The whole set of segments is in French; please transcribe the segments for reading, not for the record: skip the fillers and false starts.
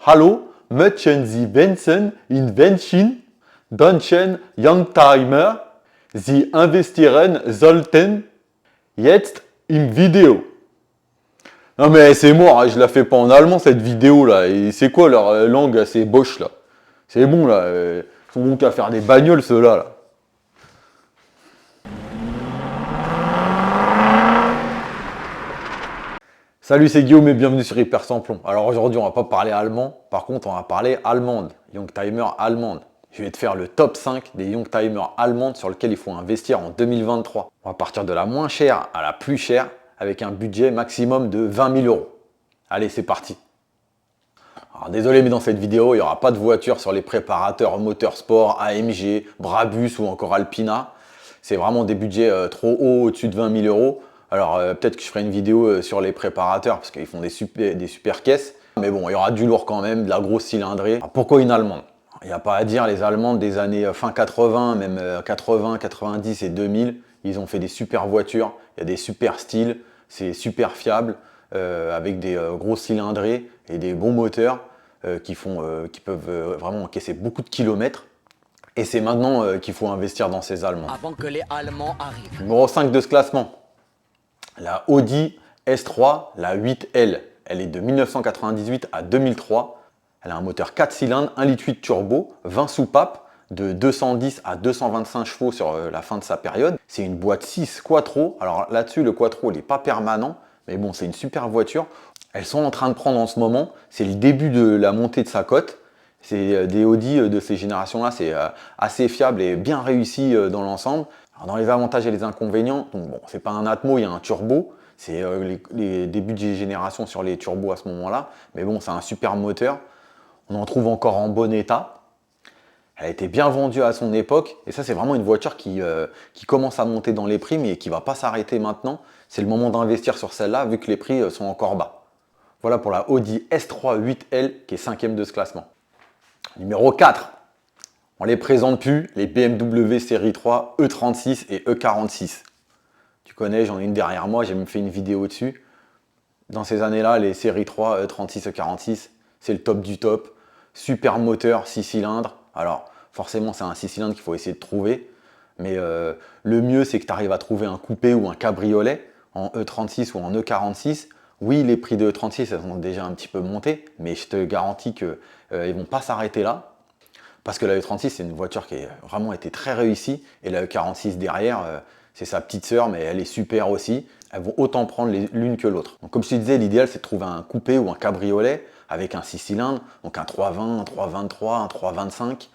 Hallo, möchten Sie Vincent Invention, Deutschen Youngtimer, Sie investieren sollten, jetzt im Video. Non mais c'est mort, hein, je la fais pas en allemand cette vidéo là, et c'est quoi leur langue assez boche là? C'est bon là, ils sont donc à faire des bagnoles ceux-là là. Salut, c'est Guillaume et bienvenue sur Hyper Sans Plomb. Alors aujourd'hui, on va pas parler allemand, par contre, on va parler allemande, Youngtimer allemande. Je vais te faire le top 5 des Youngtimer allemandes sur lesquels il faut investir en 2023. On va partir de la moins chère à la plus chère avec un budget maximum de 20 000 euros. Allez, c'est parti. Alors désolé, mais dans cette vidéo, il n'y aura pas de voiture sur les préparateurs motorsport, AMG, Brabus ou encore Alpina. C'est vraiment des budgets trop hauts, au-dessus de 20 000 euros. Alors peut-être que je ferai une vidéo sur les préparateurs parce qu'ils font des super caisses. Mais bon, il y aura du lourd quand même, de la grosse cylindrée. Alors, pourquoi une allemande? Il n'y a pas à dire, les allemandes des années fin 80, même 80, 90 et 2000, ils ont fait des super voitures. Il y a des super styles, c'est super fiable, avec des grosses cylindrées et des bons moteurs qui peuvent vraiment encaisser beaucoup de kilomètres. Et c'est maintenant qu'il faut investir dans ces Allemands. Avant que les Allemands arrivent. Numéro 5 de ce classement. La Audi S3, la 8L, elle est de 1998 à 2003. Elle a un moteur 4 cylindres, 1,8 litre turbo, 20 soupapes, de 210 à 225 chevaux sur la fin de sa période. C'est une boîte 6 quattro. Alors là-dessus, le quattro, il n'est pas permanent, mais bon, c'est une super voiture. Elles sont en train de prendre en ce moment. C'est le début de la montée de sa cote. C'est des Audi de ces générations-là, c'est assez fiable et bien réussi dans l'ensemble. Dans les avantages et les inconvénients, donc bon, c'est pas un Atmo, il y a un turbo. C'est les débuts de génération sur les turbos à ce moment-là. Mais bon, c'est un super moteur. On en trouve encore en bon état. Elle a été bien vendue à son époque. Et ça, c'est vraiment une voiture qui commence à monter dans les prix, mais qui ne va pas s'arrêter maintenant. C'est le moment d'investir sur celle-là, vu que les prix sont encore bas. Voilà pour la Audi S3 8L, qui est 5e de ce classement. Numéro 4. On les présente plus, les BMW série 3 E36 et E46. Tu connais, j'en ai une derrière moi, j'ai même fait une vidéo dessus. Dans ces années-là, les séries 3, E36, E46, c'est le top du top. Super moteur, 6 cylindres. Alors, forcément, c'est un 6 cylindres qu'il faut essayer de trouver. Mais le mieux, c'est que tu arrives à trouver un coupé ou un cabriolet en E36 ou en E46. Oui, les prix de E36, elles ont déjà un petit peu monté, mais je te garantis qu'ils ne vont pas s'arrêter là. Parce que la E36, c'est une voiture qui a vraiment été très réussie. Et la E46 derrière, c'est sa petite sœur, mais elle est super aussi. Elles vont autant prendre l'une que l'autre. Donc comme je te disais, l'idéal, c'est de trouver un coupé ou un cabriolet avec un 6 cylindres. Donc un 320, un 323, un 325,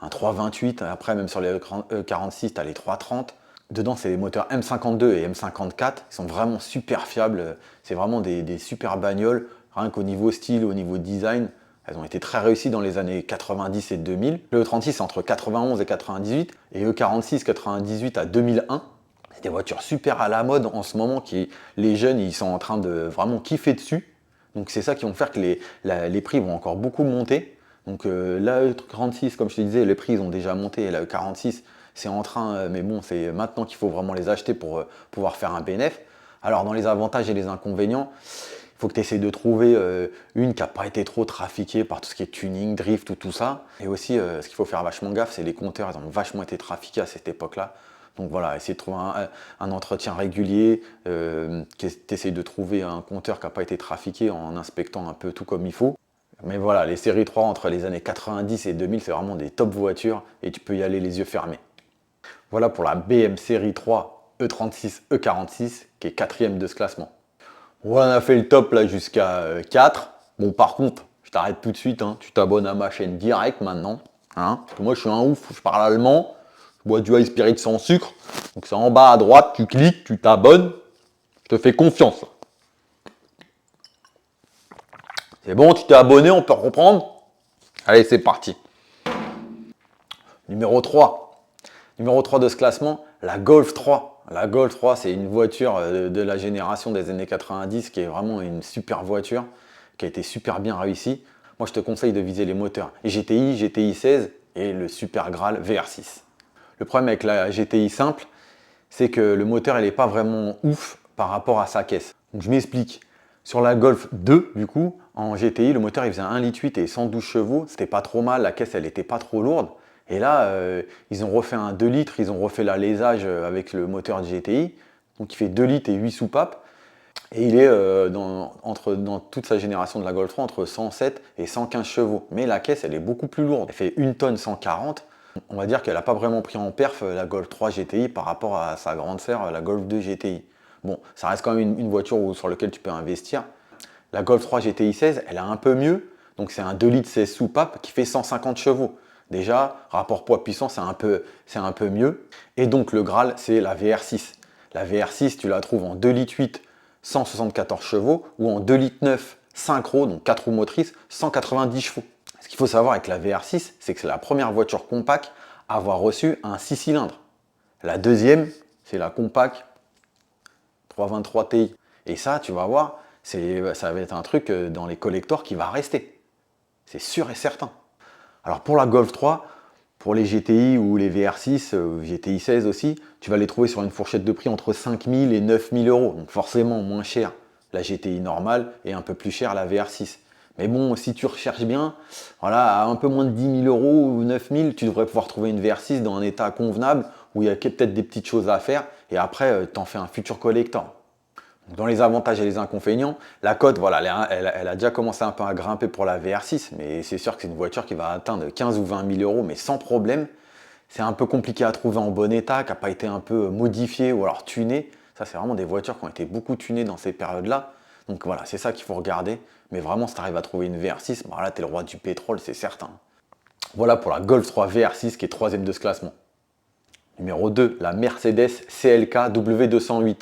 un 328. Après, même sur les E46, tu as les 330. Dedans, c'est les moteurs M52 et M54. Ils sont vraiment super fiables. C'est vraiment des super bagnoles. Rien qu'au niveau style, au niveau design. Elles ont été très réussies dans les années 90 et 2000. Le E36 c'est entre 91 et 98 et E46 98 à 2001. C'est des voitures super à la mode en ce moment qui les jeunes ils sont en train de vraiment kiffer dessus. Donc c'est ça qui va faire que les prix vont encore beaucoup monter. Donc la E36 comme je te disais les prix ils ont déjà monté et la E46 c'est en train mais bon c'est maintenant qu'il faut vraiment les acheter pour pouvoir faire un bénéfice. Alors dans les avantages et les inconvénients, il faut que tu essaies de trouver une qui n'a pas été trop trafiquée par tout ce qui est tuning, drift ou tout ça. Et aussi, ce qu'il faut faire vachement gaffe, c'est les compteurs, ils ont vachement été trafiqués à cette époque-là. Donc voilà, essayer de trouver un entretien régulier, tu essaies de trouver un compteur qui n'a pas été trafiqué en inspectant un peu tout comme il faut. Mais voilà, les séries 3 entre les années 90 et 2000, c'est vraiment des top voitures et tu peux y aller les yeux fermés. Voilà pour la BM série 3 E36, E46 qui est 4e de ce classement. On a fait le top là jusqu'à 4. Bon par contre, je t'arrête tout de suite, hein. Tu t'abonnes à ma chaîne direct maintenant. Hein, parce que moi je suis un ouf, je parle allemand, je bois du High Spirit sans sucre. Donc c'est en bas à droite, tu cliques, tu t'abonnes. Je te fais confiance. C'est bon, tu t'es abonné, on peut reprendre. Allez, c'est parti. Numéro 3. Numéro 3 de ce classement, la Golf 3. La Golf 3, c'est une voiture de la génération des années 90 qui est vraiment une super voiture, qui a été super bien réussie. Moi, je te conseille de viser les moteurs GTI, GTI 16 et le Super Graal VR6. Le problème avec la GTI simple, c'est que le moteur, il n'est pas vraiment ouf par rapport à sa caisse. Donc, je m'explique. Sur la Golf 2, du coup, en GTI, le moteur il faisait 1,8 litre et 112 chevaux. C'était pas trop mal, la caisse elle était pas trop lourde. Et là, ils ont refait un 2 litres, ils ont refait l'alésage avec le moteur de GTI. Donc il fait 2 litres et 8 soupapes. Et il est dans toute sa génération de la Golf 3 entre 107 et 115 chevaux. Mais la caisse elle est beaucoup plus lourde. Elle fait 1 tonne 140. On va dire qu'elle n'a pas vraiment pris en perf la Golf 3 GTI par rapport à sa grande sœur, la Golf 2 GTI. Bon, ça reste quand même une voiture sur laquelle tu peux investir. La Golf 3 GTI 16, elle a un peu mieux. Donc c'est un 2 litres 16 soupapes qui fait 150 chevaux. Déjà, rapport poids-puissance, c'est un peu mieux. Et donc le Graal, c'est la VR6. La VR6, tu la trouves en 2 litres 8, 174 chevaux, ou en 2 litres 9, synchro, donc 4 roues motrices, 190 chevaux. Ce qu'il faut savoir avec la VR6, c'est que c'est la première voiture compacte à avoir reçu un 6 cylindres. La deuxième, c'est la compacte 323 Ti. Et ça, tu vas voir, ça va être un truc dans les collectors qui va rester. C'est sûr et certain. Alors pour la Golf 3, pour les GTI ou les VR6, GTI 16 aussi, tu vas les trouver sur une fourchette de prix entre 5 000 et 9 000 euros. Donc forcément moins cher la GTI normale et un peu plus cher la VR6. Mais bon, si tu recherches bien, voilà, à un peu moins de 10 000 euros ou 9 000, tu devrais pouvoir trouver une VR6 dans un état convenable où il y a peut-être des petites choses à faire et après, tu en fais un futur collector. Dans les avantages et les inconvénients, la cote, voilà, elle a déjà commencé un peu à grimper pour la VR6, mais c'est sûr que c'est une voiture qui va atteindre 15 ou 20 000 euros, mais sans problème. C'est un peu compliqué à trouver en bon état, qui n'a pas été un peu modifié ou alors tuné. Ça, c'est vraiment des voitures qui ont été beaucoup tunées dans ces périodes-là. Donc voilà, c'est ça qu'il faut regarder. Mais vraiment, si tu arrives à trouver une VR6, bah là, tu es le roi du pétrole, c'est certain. Voilà pour la Golf 3 VR6 qui est troisième de ce classement. Numéro 2, la Mercedes CLK W208.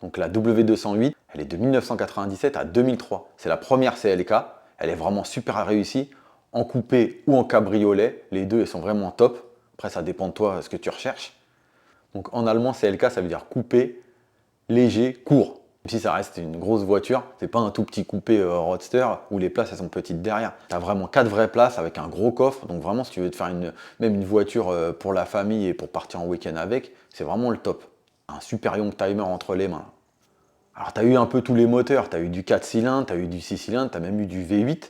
Donc la W208, elle est de 1997 à 2003. C'est la première CLK. Elle est vraiment super réussie. En coupé ou en cabriolet, les deux elles sont vraiment top. Après, ça dépend de toi, ce que tu recherches. Donc en allemand, CLK, ça veut dire coupé, léger, court. Même si ça reste une grosse voiture, c'est pas un tout petit coupé roadster où les places elles sont petites derrière. Tu as vraiment 4 vraies places avec un gros coffre. Donc vraiment, si tu veux te faire même une voiture pour la famille et pour partir en week-end avec, c'est vraiment le top. Un super young timer entre les mains. Alors tu as eu un peu tous les moteurs, tu as eu du 4 cylindres, tu as eu du 6 cylindres, tu as même eu du V8.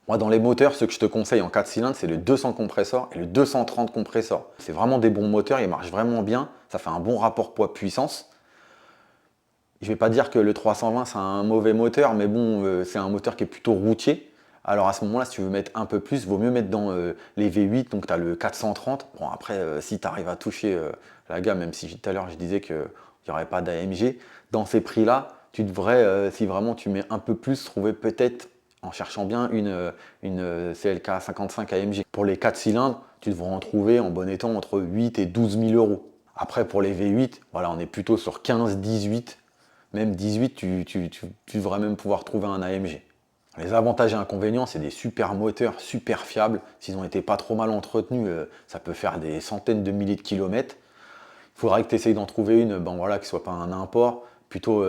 Moi dans les moteurs, ce que je te conseille en 4 cylindres, c'est le 200 compresseur et le 230 compresseur. C'est vraiment des bons moteurs, ils marchent vraiment bien, ça fait un bon rapport poids-puissance. Je ne vais pas dire que le 320 c'est un mauvais moteur, mais bon, c'est un moteur qui est plutôt routier. Alors à ce moment-là, si tu veux mettre un peu plus, il vaut mieux mettre dans les V8, donc tu as le 430. Bon après, si tu arrives à toucher la gamme, même si tout à l'heure je disais qu'il n'y aurait pas d'AMG, dans ces prix-là, tu devrais, si vraiment tu mets un peu plus, trouver peut-être, en cherchant bien, une CLK 55 AMG. Pour les 4 cylindres, tu devrais en trouver en bon état entre 8 et 12 000 euros. Après pour les V8, voilà, on est plutôt sur 15, 18. Même 18, tu devrais même pouvoir trouver un AMG. Les avantages et inconvénients, c'est des super moteurs, super fiables. S'ils ont été pas trop mal entretenus, ça peut faire des centaines de milliers de kilomètres. Il faudra que tu essayes d'en trouver une qui ne soit pas un import, plutôt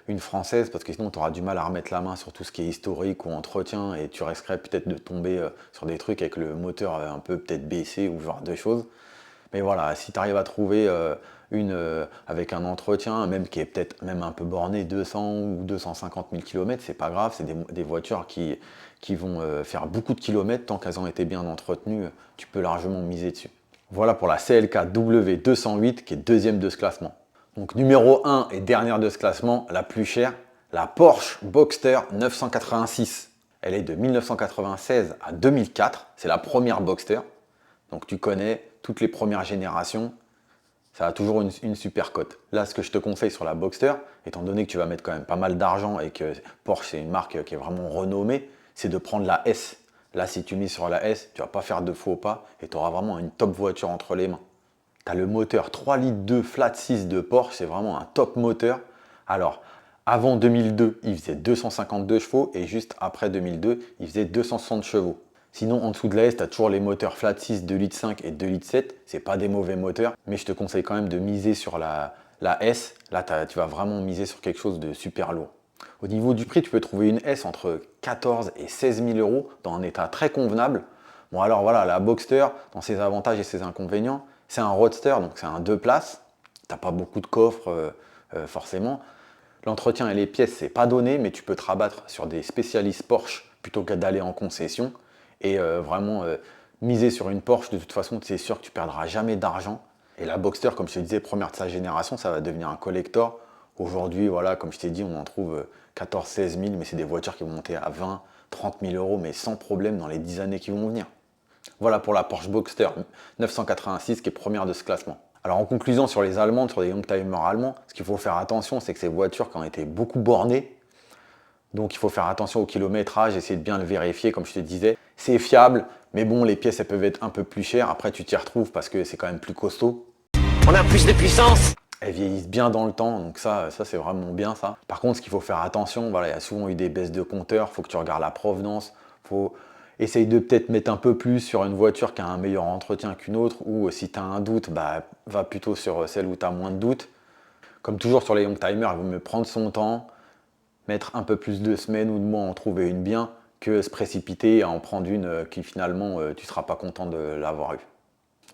une française, parce que sinon tu auras du mal à remettre la main sur tout ce qui est historique ou entretien, et tu risquerais peut-être de tomber sur des trucs avec le moteur un peu peut-être baissé ou ce genre de choses. Mais voilà, si tu arrives à trouver une avec un entretien, même qui est peut-être même un peu borné, 200 ou 250 000 km, c'est pas grave, c'est des voitures qui vont faire beaucoup de kilomètres, tant qu'elles ont été bien entretenues, tu peux largement miser dessus. Voilà pour la CLK W208 qui est deuxième de ce classement. Donc numéro 1 et dernière de ce classement, la plus chère, la Porsche Boxster 986. Elle est de 1996 à 2004, c'est la première Boxster. Donc tu connais toutes les premières générations, ça a toujours une super cote. Là, ce que je te conseille sur la Boxster, étant donné que tu vas mettre quand même pas mal d'argent et que Porsche c'est une marque qui est vraiment renommée, c'est de prendre la S. Là, si tu mises sur la S, tu vas pas faire de faux pas et tu auras vraiment une top voiture entre les mains. Tu as le moteur 3 litres 2 flat 6 de Porsche, c'est vraiment un top moteur. Alors, avant 2002, il faisait 252 chevaux et juste après 2002, il faisait 260 chevaux. Sinon, en dessous de la S, tu as toujours les moteurs flat 6, 2 litres 5 et 2 litres 7. C'est pas des mauvais moteurs, mais je te conseille quand même de miser sur la S. Là, tu vas vraiment miser sur quelque chose de super lourd. Au niveau du prix, tu peux trouver une S entre 14 et 16 000 euros dans un état très convenable. Bon, alors voilà, la Boxster, dans ses avantages et ses inconvénients, c'est un roadster, donc c'est un 2 places. Tu n'as pas beaucoup de coffres forcément. L'entretien et les pièces, c'est pas donné, mais tu peux te rabattre sur des spécialistes Porsche plutôt que d'aller en concession. Et vraiment miser sur une Porsche, de toute façon, c'est sûr que tu perdras jamais d'argent. Et la Boxster, comme je te disais, première de sa génération, ça va devenir un collector. Aujourd'hui, voilà, comme je t'ai dit, on en trouve 14-16 000, mais c'est des voitures qui vont monter à 20-30 000 euros, mais sans problème dans les 10 années qui vont venir. Voilà pour la Porsche Boxster 986 qui est première de ce classement. Alors en conclusion sur les Allemandes, sur les Youngtimer allemands, ce qu'il faut faire attention, c'est que ces voitures qui ont été beaucoup bornées, donc il faut faire attention au kilométrage, essayer de bien le vérifier comme je te disais. C'est fiable, mais bon, les pièces elles peuvent être un peu plus chères. Après tu t'y retrouves parce que c'est quand même plus costaud. On a plus de puissance. Elles vieillissent bien dans le temps, donc ça c'est vraiment bien ça. Par contre, ce qu'il faut faire attention, voilà, il y a souvent eu des baisses de compteur, il faut que tu regardes la provenance, faut essayer de peut-être mettre un peu plus sur une voiture qui a un meilleur entretien qu'une autre, ou si tu as un doute, bah, va plutôt sur celle où tu as moins de doutes. Comme toujours sur les Youngtimer, il vaut mieux prendre son temps, mettre un peu plus de semaines ou de mois à en trouver une bien, que se précipiter et en prendre une qui finalement tu ne seras pas content de l'avoir eue.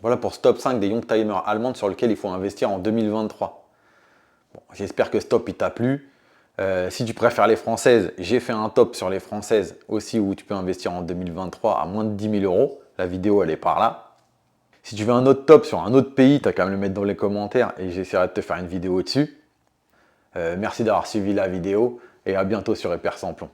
Voilà pour ce top 5 des Youngtimer allemandes sur lequel il faut investir en 2023. Bon, j'espère que ce top il t'a plu. Si tu préfères les françaises, j'ai fait un top sur les françaises aussi où tu peux investir en 2023 à moins de 10 000 euros. La vidéo elle est par là. Si tu veux un autre top sur un autre pays, tu as qu'à me le mettre dans les commentaires et j'essaierai de te faire une vidéo dessus. Merci d'avoir suivi la vidéo et à bientôt sur Hyper Sans Plomb.